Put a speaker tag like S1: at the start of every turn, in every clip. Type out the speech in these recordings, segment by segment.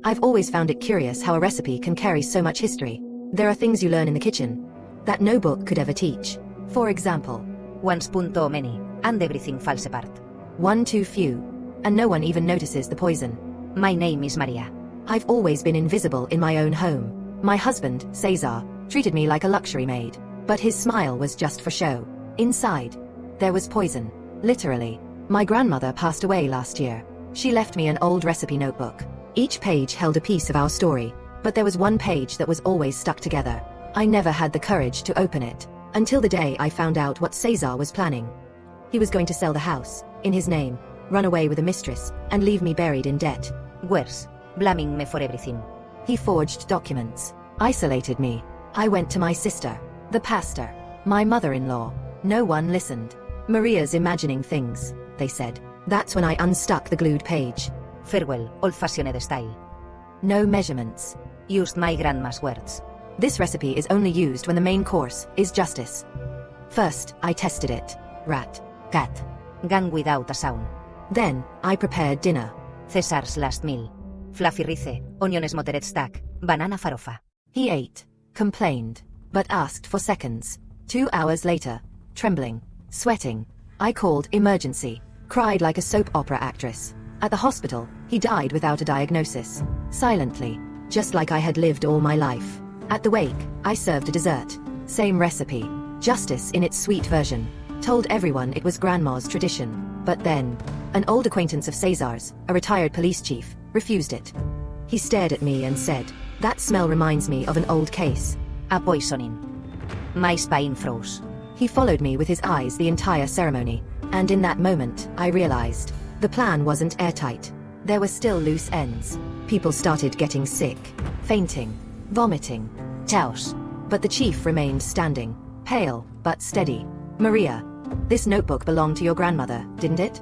S1: I've always found it curious how a recipe can carry so much history. There are things you learn in the kitchen that no book could ever teach. For example,
S2: Once punto many, and everything falls apart.
S1: one too few, and no one even notices the poison.
S2: My name is Maria.
S1: I've always been invisible in my own home. My husband, Cesar, treated me like a luxury maid, but his smile was just for show. Inside, there was poison. Literally. My grandmother passed away last year. She left me an old recipe notebook. Each page held a piece of our story, but there was one page that was always stuck together. I never had the courage to open it, until the day I found out what Cesar was planning. He was going to sell the house, in his name, run away with a mistress, and leave me buried in debt.
S2: Worse, blaming me for everything.
S1: He forged documents, isolated me. I went to my sister, the pastor, my mother-in-law. No one listened. Maria's imagining things, they said. That's when I unstuck the glued page.
S2: Farewell, old-fashioned style.
S1: No measurements.
S2: Used my grandma's words.
S1: This recipe is only used when the main course is justice. First, I tested it. Rat.
S2: Cat. Gun without a sound.
S1: Then, I prepared dinner.
S2: Cesar's last meal. Fluffy rice, onion smothered stack, banana farofa.
S1: He ate, complained, but asked for seconds. 2 hours later, trembling, sweating, I called emergency, cried like a soap opera actress. At the hospital, he died without a diagnosis. Silently, just like I had lived all my life. At the wake, I served a dessert. Same recipe. Justice in its sweet version. Told everyone it was grandma's tradition. But then, an old acquaintance of Cesar's, a retired police chief, refused it. He stared at me and said, "That smell reminds me of an old case."
S2: A poisoning. My spine froze.
S1: He followed me with his eyes the entire ceremony, and in that moment, I realized, the plan wasn't airtight. There were still loose ends. People started getting sick, fainting, vomiting.
S2: Chaos.
S1: But the chief remained standing, pale, but steady. "Maria, this notebook belonged to your grandmother, didn't it?"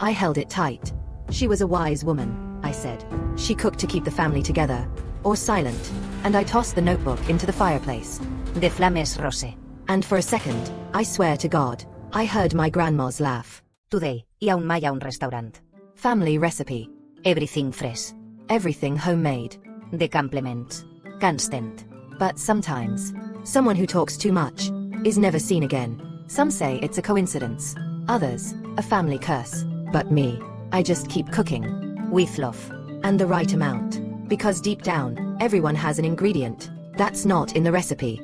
S1: I held it tight. "She was a wise woman," I said. "She cooked to keep the family together, or silent," and I tossed the notebook into the fireplace.
S2: The flames rose.
S1: And for a second, I swear to God, I heard my grandma's laugh.
S2: Today, hi ha un mai a un restaurant.
S1: Family recipe.
S2: Everything fresh.
S1: Everything homemade.
S2: The compliments. Constant.
S1: But sometimes, someone who talks too much is never seen again. Some say it's a coincidence. Others, a family curse. But me, I just keep cooking.
S2: With love.
S1: And the right amount. Because deep down, everyone has an ingredient that's not in the recipe.